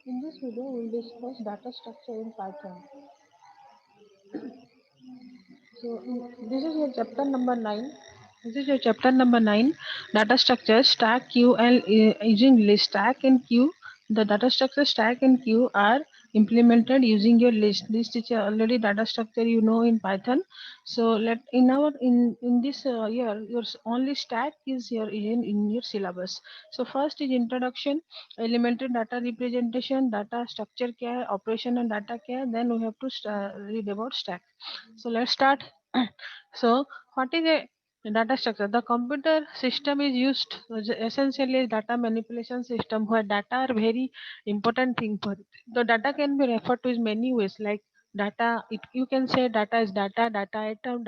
In this video, we'll discuss data structure in Python. This is your chapter number 9. This is your chapter number 9, data structure, stack, queue, and using list. Stack and queue. The data structure stack and queue are implemented using your list. List is already data structure you know in Python. So let in this year your only stack is here in your syllabus. So first is introduction, elementary data representation, data structure क्या है, operation and data क्या है. Then we have to read about stack. So let's start. So what is a data structure? The computer system is used essentially as data manipulation system where data are very important thing for it. The data can be referred to in many ways like data. You can say data is data item,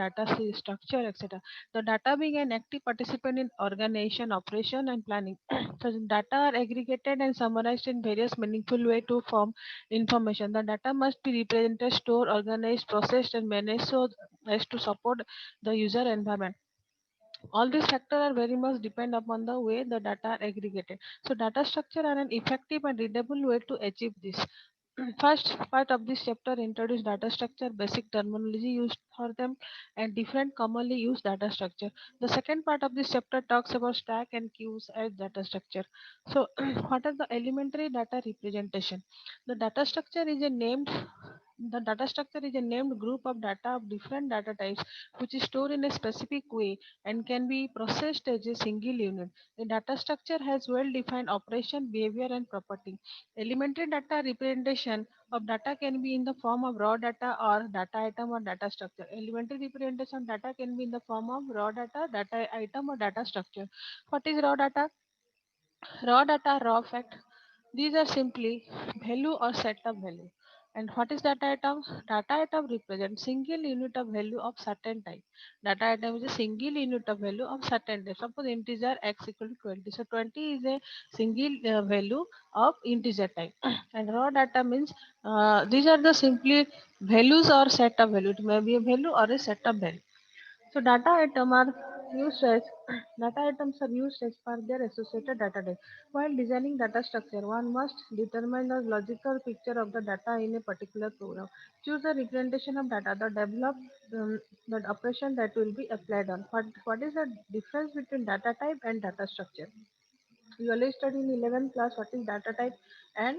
structure, etc. The data being an active participant in organization, operation, and planning. So data are aggregated and summarized in various meaningful way to form information. The data must be represented, stored, organized, processed, and managed so as to support the user environment. All these factors are very much depend upon the way the data are aggregated. So data structure are an effective and readable way to achieve this. First part of this chapter introduce data structure, basic terminology used for them, and different commonly used data structure. The second part of this chapter talks about stack and queues as data structure. So, what are the elementary data representation? The data structure is a named the data structure is a named group of data of different data types which is stored in a specific way and can be processed as a single unit. The data structure has well-defined operation, behavior, and property. Elementary data representation of data can be in the form of raw data or data item or data structure. Elementary representation of data can be in the form of raw data item, or data structure. What is raw data? Raw data, raw fact. These are simply value or set of value. And what is data item? Data item represents single unit of value of certain type. Data item is a single unit of value of certain type. Suppose integer x equal to 20. So 20 is a single value of integer type. And raw data means these are the simply values or set of value. It may be a value or a set of value. So used as data items are used as per their associated data type. While designing data structure, one must determine the logical picture of the data in a particular program. Choose the representation of data, the operation that will be applied on. What is the difference between data type and data structure? You already studied in 11th class what is data type, and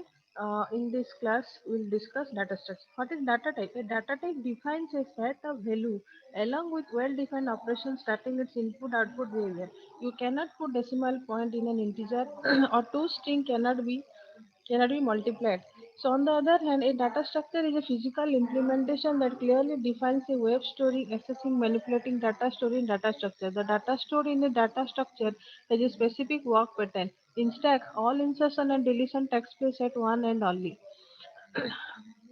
in this class we'll discuss data structure. What is data type? A data type defines a set of value along with well-defined operations starting its input-output behavior. You cannot put decimal point in an integer or two string cannot be multiplied. So on the other hand, a data structure is a physical implementation that clearly defines a way of storing, accessing, manipulating data stored in data structure. The data stored in a data structure has a specific work pattern. In stack, all insertion and deletion takes place at one end only.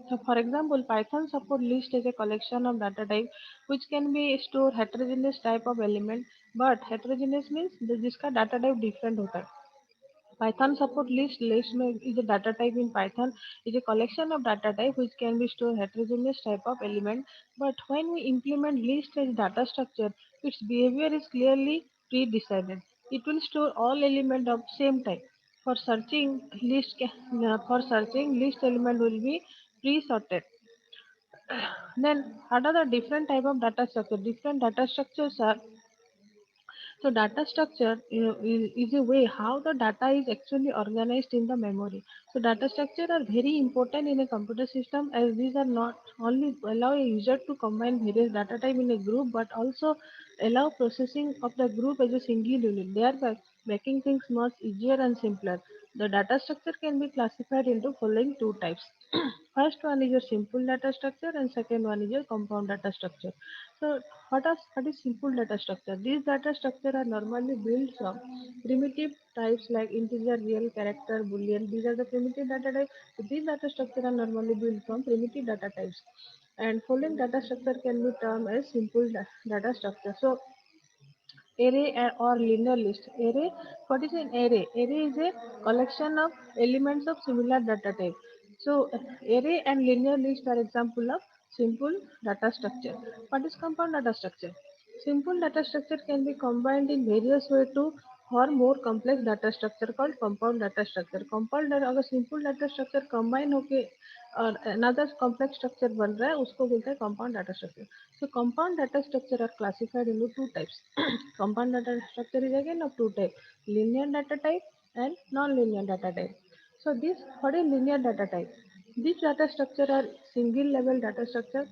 So for example, Python support list is a collection of data type which can be store heterogeneous type of element, but heterogeneous means जिसका data type different होता है. Python support is a data type in Python is a collection of data type which can be stored heterogeneous type of element. But when we implement list as data structure, its behavior is clearly pre-decided. It will store all element of same type. For searching list element will be pre-sorted. Then what are the different type of data structure? Different data structures are so data structure is a way how the data is actually organized in the memory. So data structure are very important in a computer system as these are not only allow a user to combine various data type in a group but also allow processing of the group as a single unit, thereby making things much easier and simpler. The data structure can be classified into following two types. First one is your simple data structure and second one is your compound data structure. So what is simple data structure? These data structure are normally built from primitive types like integer, real, character, boolean. These are the primitive data types. So these data structure are normally built from primitive data types. And following data structure can be termed as simple data structure. So or linear list. What is an array? Array is a collection of elements of similar data type. So array and linear list are example of simple data structure. What is compound data structure? Simple data structure can be combined in various ways to or more complex data structure called compound data structure. Compound data अगर simple data structure combine होके और another complex structure बन रहा है उसको बोलते हैं compound data structure. So compound data structure are classified into two types. Compound data structure is again of two types: linear data type and non-linear data type. So this what is linear data type? These data structure are single level data structure.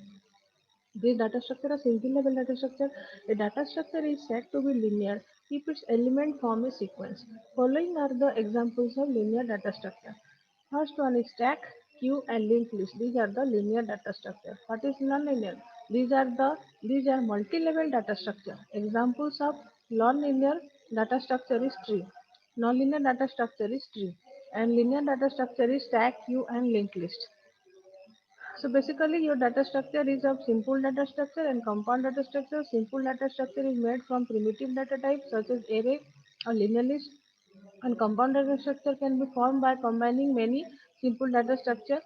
This data structure, a single level data structure, a data structure is said to be linear if its element form a sequence. Following are the examples of linear data structure. First one is stack, queue, and linked list. These are the linear data structure. What is non-linear? These are multi-level data structure. Examples of non-linear data structure is tree. Non-linear data structure is tree, and linear data structure is stack, queue, and linked list. So basically your data structure is of simple data structure and compound data structure. Simple data structure is made from primitive data types such as array or linear list, and compound data structure can be formed by combining many simple data structure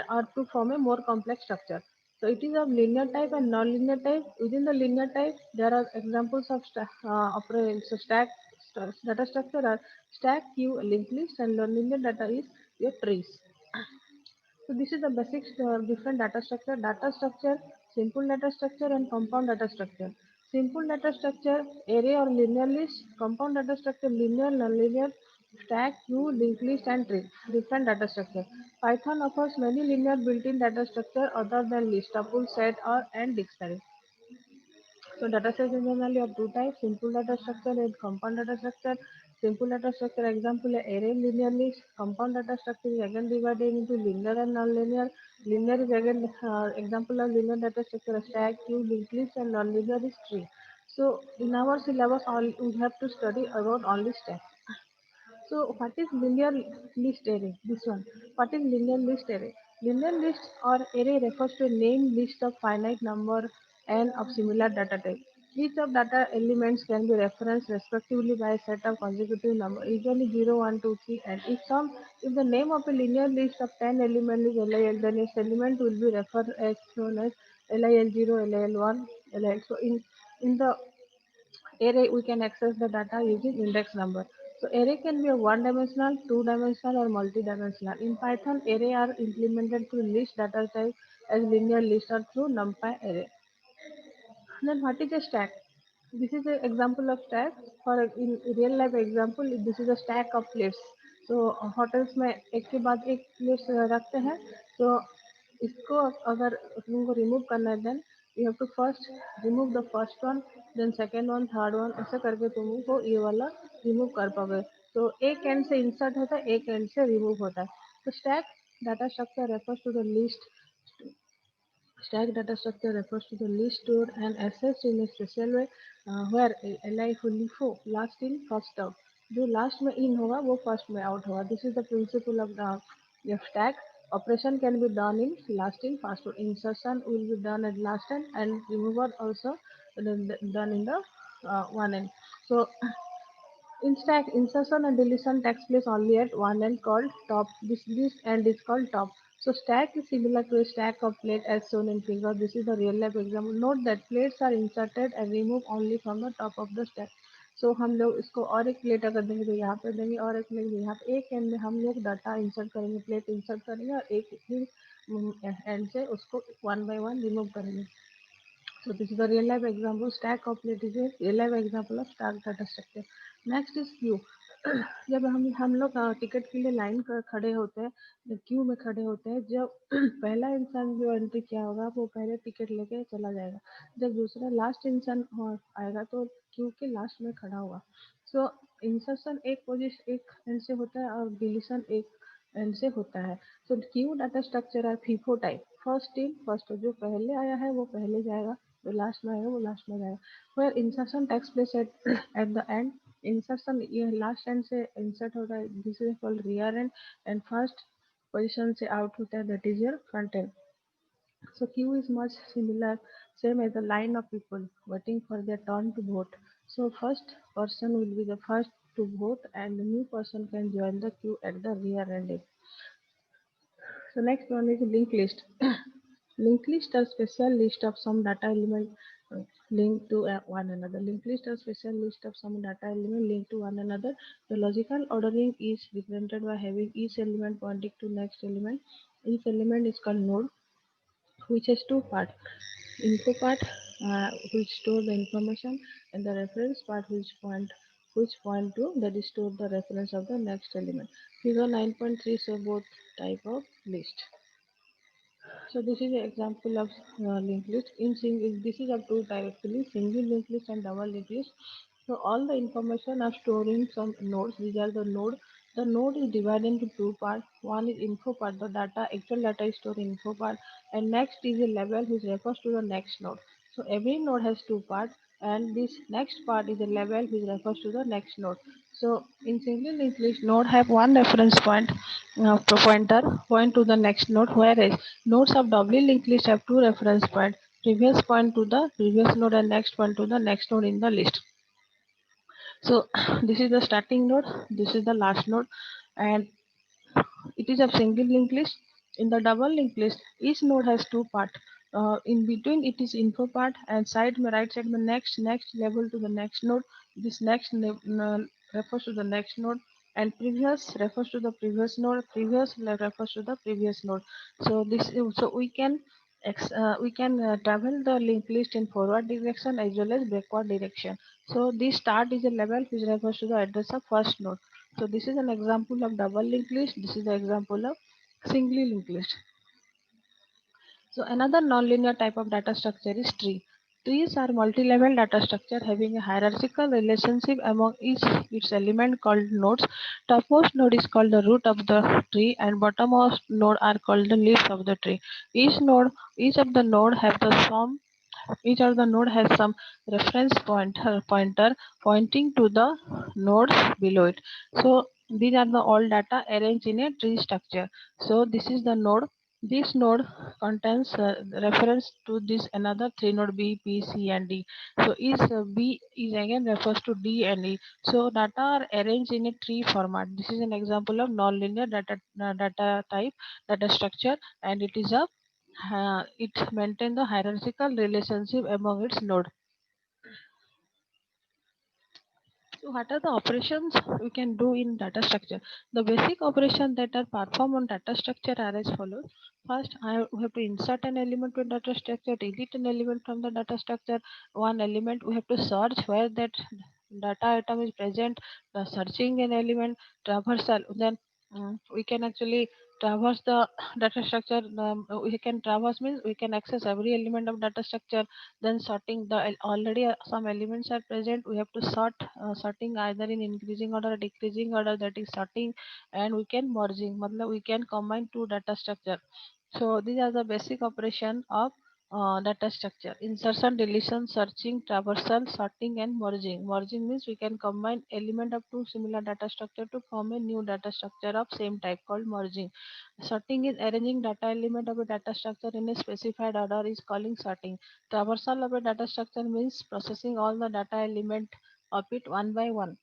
or to form a more complex structure. So it is of linear type and non-linear type. Within the linear type, there are examples of so data structure are stack, queue, linked list, and non-linear data is your trees. So this is the basic different data structure. Data structure, simple data structure and compound data structure. Simple data structure, array or linear list. Compound data structure, linear, non-linear, stack, queue, linked list and tree. Different data structure. Python offers many linear built-in data structure other than list, tuple, set or and dictionary. So data set is generally of two types, simple data structure and compound data structure. Simple data structure example array linear list. Compound data structure is again divided into linear and non-linear. Linear is again example of linear data structure stack, queue, linked list and non-linear is tree. So in our syllabus all we have to study about only stack. So what is linear list array? This one. What is linear list array? Linear list or array refers to a named list of finite number n of similar data type. Each of data elements can be referenced respectively by a set of consecutive numbers, usually 0, 1, 2, 3, and if the name of a linear list of 10 elements is LIL, then its element will be referred as known as LIL0, LIL1, LIL. So in the array we can access the data using index number. So array can be a one dimensional, two dimensional or multi-dimensional. In Python, array are implemented through list data type as linear list or through NumPy array. Then what is a stack? This is an example of stack. For in real life example, this is a stack of plates. So hotels में एक के बाद एक plates रखते हैं. So इसको अगर तुमको रिमूव करना है then you have to first remove the first one then second one third one ऐसे करके तुमको ये वाला रिमूव कर पाओगे. तो एक एंड से इंसर्ट होता है एक एंड से रिमूव होता है. तो stack data structure refers to the list. Stack data structure refers to the list stored and accessed in a special way where li fully fo last in first out. जो last में इन होगा वो first में out होगा. This is the principle of the stack. Operation can be done in last in first out. Insertion will be done at last end and removal also done in the one end. So in stack, insertion and deletion takes place only at one end called top. This end is called top. So stack is similar to a stack of plate as shown in figure. This is the real life example. Note that plates are inserted and removed only from the top of the stack. So हम लोग इसको और एक plate अगर देंगे तो यहाँ पे देंगे और एक प्लेट यहाँ पे एक एंड में हम लोग डाटा इंसर्ट करेंगे प्लेट इंसर्ट करेंगे और एक ही एंड से उसको वन बाय वन रिमूव करेंगे. So this is the real life example. Stack of plate is a real life example of stack data structure. Next is queue. जब हम लोग टिकट के लिए लाइन कर खड़े होते हैं जब क्यू में खड़े होते हैं जब पहला इंसान जो एंट्री किया होगा वो पहले टिकट लेके चला जाएगा. जब दूसरा लास्ट इंसान आएगा तो क्यू के लास्ट में खड़ा होगा. सो इंसर्शन एक पोजिशन एक एंड से होता है और डिलीशन एक एंड से होता है. सो क्यू डाटा स्ट्रक्चर है FIFO type. First in first. जो पहले आया है वो पहले जाएगा जो लास्ट में आएगा वो लास्ट में जाएगा. where insertion takes place at the end. Insertion ये लास्ट एंड से इंसर्ट होता है. This is called rear and and first position से आउट होता है that is your front end. So queue is much similar, same as a line of people waiting for their turn to vote. So first person will be the first to vote and the new person can join the queue at the rear end. So next one is linked list. Linked list is a special list of some data element. linked to one another. Linked list are special list of some data element linked to one another. The logical ordering is represented by having each element pointing to next element. Each element is called node, which has two parts. Info part, which store the information, and the reference part, which point to that is store the reference of the next element. Figure 9.3 show both type of list. So this is an example of linked list. This is of two types actually, single linked list and double linked list. So all the information are stored in some nodes. These are the node. The node is divided into two parts. One is info part. The actual data is stored in info part, and next is a level which refers to the next node. So every node has two parts, and this next part is a level which refers to the next node. So in single linked list, node have one reference point, pointer point to the next node, whereas nodes of doubly linked list have two reference points, previous point to the previous node and next point to the next node in the list. So this is the starting node, this is the last node, and it is a single linked list. In the double linked list, each node has two parts. In between, it is info part, and right side the next level to the next node. This refers to the next node, and previous refers to the previous node. Refers to the previous node. So we can travel the linked list in forward direction as well as backward direction. So this start is a level which refers to the address of first node. So this is an example of double linked list. This is the example of singly linked list. So another nonlinear type of data structure is tree. Trees are multi-level data structure having a hierarchical relationship among each its element called nodes. Topmost node is called the root of the tree, and bottommost node are called the leaves of the tree. Each of the node have the sum each of the node has some reference pointer pointing to the nodes below it. So these are the all data arranged in a tree structure. So this is the node. This node contains reference to this another three node B, P, C, and D. So is B is again refers to D and E. So data are arranged in a tree format. This is an example of nonlinear data type data structure, and it maintains the hierarchical relationship among its nodes. So what are the operations we can do in data structure? The basic operations that are performed on data structure are as follows. First, we have to insert an element to data structure, delete an element from the data structure. One element we have to search where that data item is present, searching an element, traversal. Then we can actually traverse the data structure. We can traverse means we can access every element of data structure. Then sorting the already some elements are present, we have to sorting either in increasing order or decreasing order, that is sorting. And we can merging matlab we can combine two data structure. So these are the basic operation of data structure: insertion, deletion, searching, traversal, sorting, and merging. Merging means we can combine element of two similar data structure to form a new data structure of same type called merging. Sorting is arranging data element of a data structure in a specified order is calling sorting. Traversal of a data structure means processing all the data element of it one by one.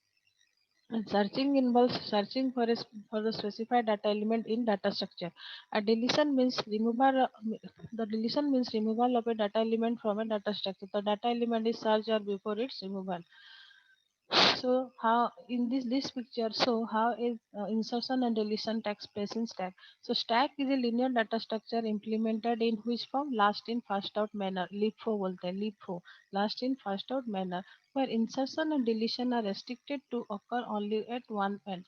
And searching involves searching for the specified data element in data structure. A deletion means removal. The deletion means removal of a data element from a data structure. The data element is searched or before its removal. So how in this picture, so how is insertion and deletion takes place in stack. So stack is a linear data structure implemented in which form? Last in first out manner, LIFO बोलते हैं, LIFO, last in first out manner, where insertion and deletion are restricted to occur only at one end.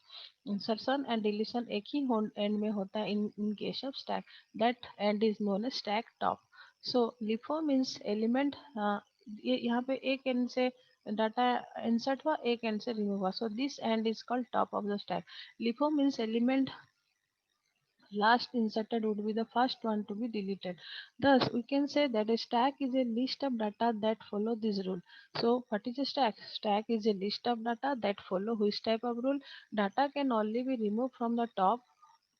Insertion and deletion एक ही end में होता है in case of stack. That end is known as stack top. So LIFO means element, यहाँ पे एक end से data insert हुआ, एक एंड से रिमूव हुआ, so this and is called top of the stack. LIFO means element last inserted would be the first one to be deleted. Thus, we can say that a stack is a list of data that follow this rule. So, what is a stack? Stack is a list of data that follow which type of rule? Data can only be removed from the top,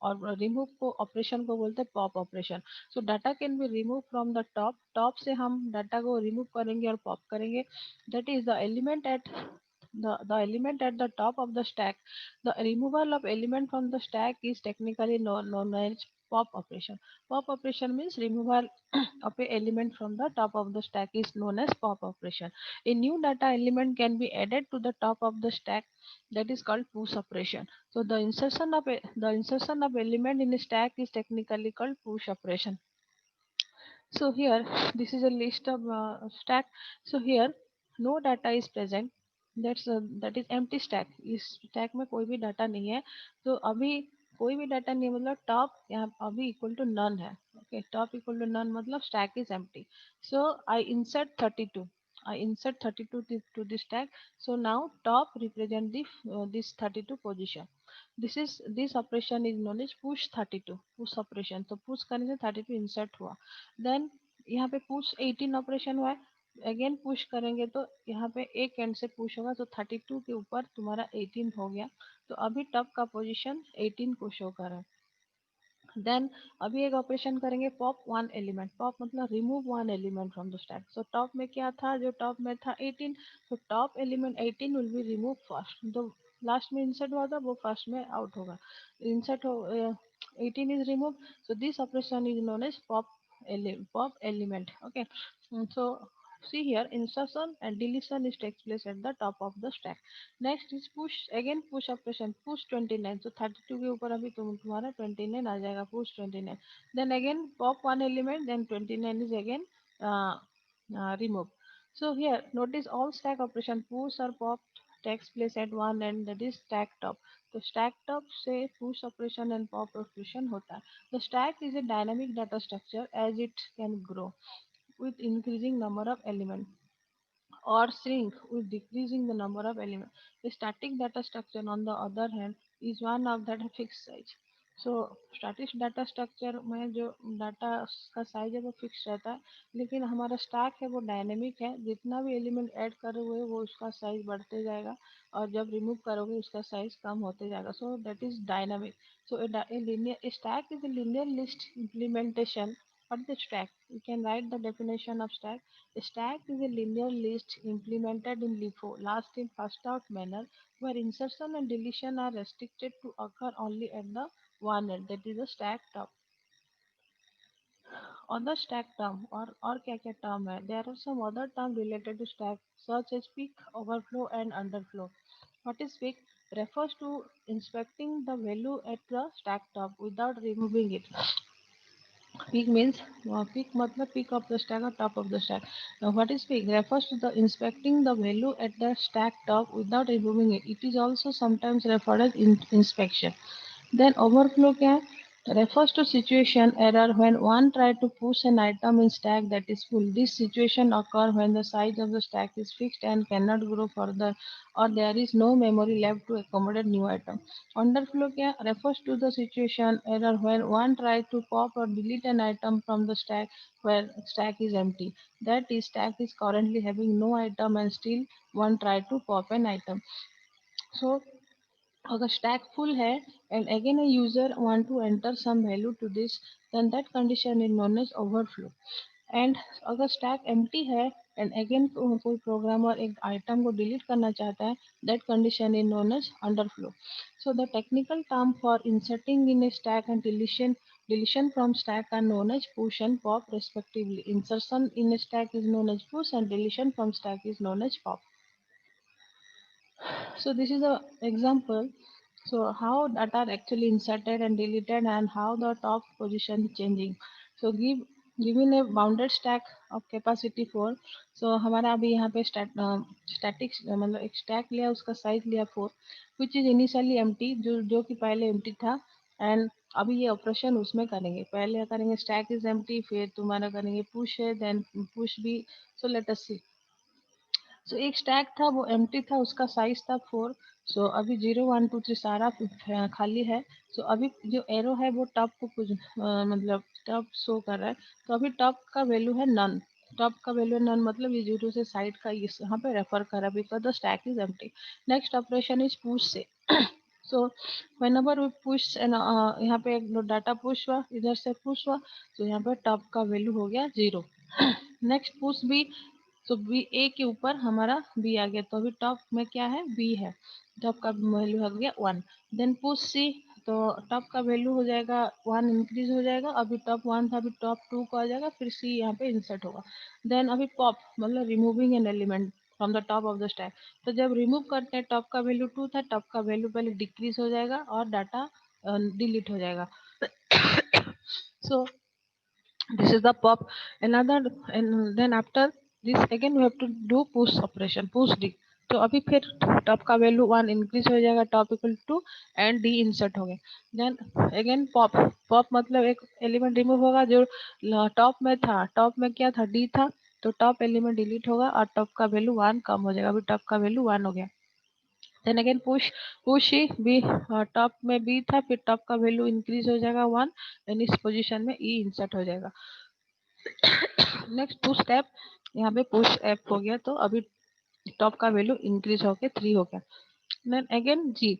और remove को operation को बोलते हैं pop operation. So data can be remove from the top. Top से हम data को remove करेंगे और पॉप करेंगे. That is the element at the element at the top of the stack. The removal of element from the stack is technically known as pop operation. Pop operation means removal of a element from the top of the stack is known as pop operation. A new data element can be added to the top of the stack, that is called push operation. So the insertion of element in a stack is technically called push operation. So here this is a list of stack. So here no data is present, that is empty stack. इस stack में कोई भी data नहीं है, तो अभी कोई भी डाटा नहीं है, मतलब टॉप यहाँ अभी इक्वल टू नन है. Okay, top equal to none मतलब stack is empty. So I insert 32. I insert 32 to this stack. So now top represent the this 32 position. This operation is known as push 32, push operation. तो push करने से 32 insert हुआ. Then यहाँ पे push 18 operation हुआ है. Again push करेंगे तो यहाँ पे एक एंड से पुश होगा, तो 32 के ऊपर तुम्हारा 18 हो गया. तो अभी टॉप का पोजीशन 18 को शो कर रहा है. देन अभी एक ऑपरेशन करेंगे पॉप वन एलिमेंट. पॉप मतलब remove one element from the stack. So top में क्या था, जो टॉप में था 18, तो top element 18 will be remove first. जो लास्ट में इंसर्ट हुआ था वो फर्स्ट में आउट होगा. इंसर्ट हो 18 is removed. So this operation is known as pop element. Okay. So see here, insertion and deletion is takes place at the top of the stack. Next is push. Again push operation. Push 29. So 32 के ऊपर अभी तुम्हारा 29 आ जाएगा. Push 29. Then again pop one element. Then 29 is again removed. So here notice all stack operation push or pop takes place at one end, that is stack top. तो stack top से push operation and pop operation होता है. The stack is a dynamic data structure as it can grow with increasing number of elements or shrink with decreasing the number of elements. A static data structure, on the other hand, is one of that fixed size. So static data structure में जो data का size है वो fix रहता है, लेकिन हमारा stack है वो डायनेमिक है. जितना भी एलिमेंट ऐड करे हुए वो उसका साइज बढ़ते जाएगा, और जब रिमूव करोगे उसका साइज कम होते जाएगा. So that is dynamic. So a stack is a linear list implementation. What is the stack? You can write the definition of stack. A stack is a linear list implemented in LIFO, last in first out manner, where insertion and deletion are restricted to occur only at the one end, that is a stack top. Other stack term और क्या क्या term है? There are some other term related to stack such as peak, overflow and underflow. What is peak? Refers to inspecting the value at the stack top without removing it. Peak means peak मतलब peak of the stack or top of the stack. Now what is peak? Refers to the inspecting the value at the stack top without removing it. It is also sometimes referred as inspection. Then overflow क्या है? Refers to situation error when one try to push an item in stack that is full. This situation occur when the size of the stack is fixed and cannot grow further, or there is no memory left to accommodate new item. Underflow क्या refers to the situation error when one tries to pop or delete an item from the stack where stack is empty. That is, stack is currently having no item and still one try to pop an item. So अगर stack full है and again a user want to enter some value to this, then that condition is known as overflow. And अगर stack empty है and again कोई programmer एक item को delete करना चाहता है, that condition is known as underflow. So the technical term for inserting in a stack and deletion from stack are known as push and pop respectively. Insertion in a stack is known as push and deletion from stack is known as pop. So this is a example. So how data are actually inserted and deleted and how the top position is changing. So given a bounded stack of capacity 4. So हमारा अभी यहाँ पे static मतलब एक stack लिया, उसका size लिया 4, which is initially empty, जो कि पहले empty था. एंड अभी ये ऑपरेशन उसमें करेंगे. पहले करेंगे stack is empty, फिर तुम्हारा करेंगे push है, then push भी. So let us see. सो एक स्टैक था वो एम्प्टी था, उसका साइज था 4. सो अभी 0 1 2 3 सारा खाली है. सो अभी जो एरो है वो टॉप को कुछ मतलब टॉप शो कर रहा है. तो अभी टॉप का वैल्यू है नन. टॉप का वैल्यू नन मतलब ये 0 से साइड का यहाँ पे रेफर कर रहा है because the stack is empty. Next operation is push से. सो whenever we push and यहाँ पे एक डाटा पुश हुआ, इधर से पुश हुआ, तो यहाँ पे टॉप का वैल्यू हो गया 0. नेक्स्ट पुश भी. तो बी ए के ऊपर हमारा बी आ गया, तो अभी टॉप में क्या है, बी है. टॉप का वैल्यू हो गया 1. देन पुश सी. तो टॉप का वैल्यू हो जाएगा 1 इंक्रीज हो जाएगा, अभी टॉप 1 था, अभी टॉप 2 को आ जाएगा, फिर सी यहाँ पे इंसर्ट होगा। देन अभी पॉप मतलब removing an element from the top of the stack. तो जब रिमूव करते हैं टॉप का वैल्यू 2 था, टॉप का वैल्यू पहले डिक्रीज हो जाएगा और डाटा डिलीट हो जाएगा। So this is the pop. Another, and then after this again we have to do push operation, push d। तो अभी फिर टॉप का वैल्यू 1 इंक्रीज हो जाएगा, top equal to and D insert हो गए। देन अगेन पॉप, पॉप मतलब एक एलिमेंट रिमूव होगा जो टॉप में था, टॉप में क्या था, डी था, तो टॉप एलिमेंट डिलीट होगा और टॉप का वैल्यू 1 कम हो जाएगा, अभी टॉप का वैल्यू 1 हो गया। देन अगेन पुश, पुश ही बी, टॉप में बी था, फिर टॉप का वैल्यू इंक्रीज हो जाएगा 1 एंड इस पोजीशन में ई इंसर्ट हो जाएगा। नेक्स्ट पुश टैप, यहाँ पे पुश एप हो गया, तो अभी टॉप का वैल्यू इंक्रीज होके 3 हो गया। देन अगेन जी,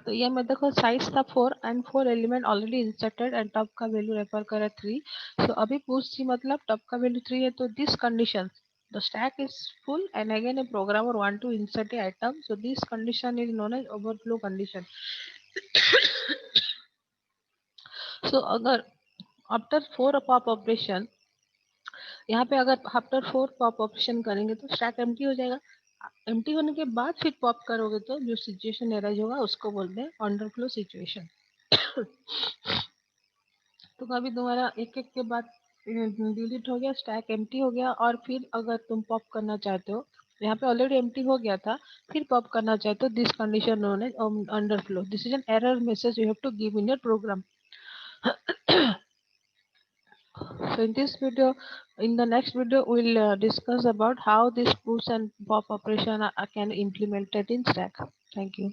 तो ये मैं देखो साइज था 4 and 4 element already inserted and top का वैल्यू रेफर करे 3। सो अभी पुश जी मतलब टॉप का वैल्यू 3 है, तो this condition the stack is full and again a programmer want to insert a item, so this condition is known as overflow condition। so अगर after 4 pop operation, यहाँ पे अगर आफ्टर 4 पॉप ऑपरेशन करेंगे तो stack empty हो जाएगा। Empty होने के बाद फिर पॉप करोगे तो जो सिचुएशन एराइज होगा उसको बोलते हैं अंडरफ्लो सिचुएशन। तो कभी तुम्हारा एक एक के बाद डिलीट हो गया, स्टैक एम्प्टी हो गया, और फिर अगर तुम पॉप करना चाहते हो, यहाँ पे ऑलरेडी एम्प्टी हो गया था, फिर पॉप करना चाहते हो, this condition known as underflow. This is an error message you have to give in your program. So in this video, in the next video, we'll discuss about how this push and pop operation are can implemented in Stack. Thank you.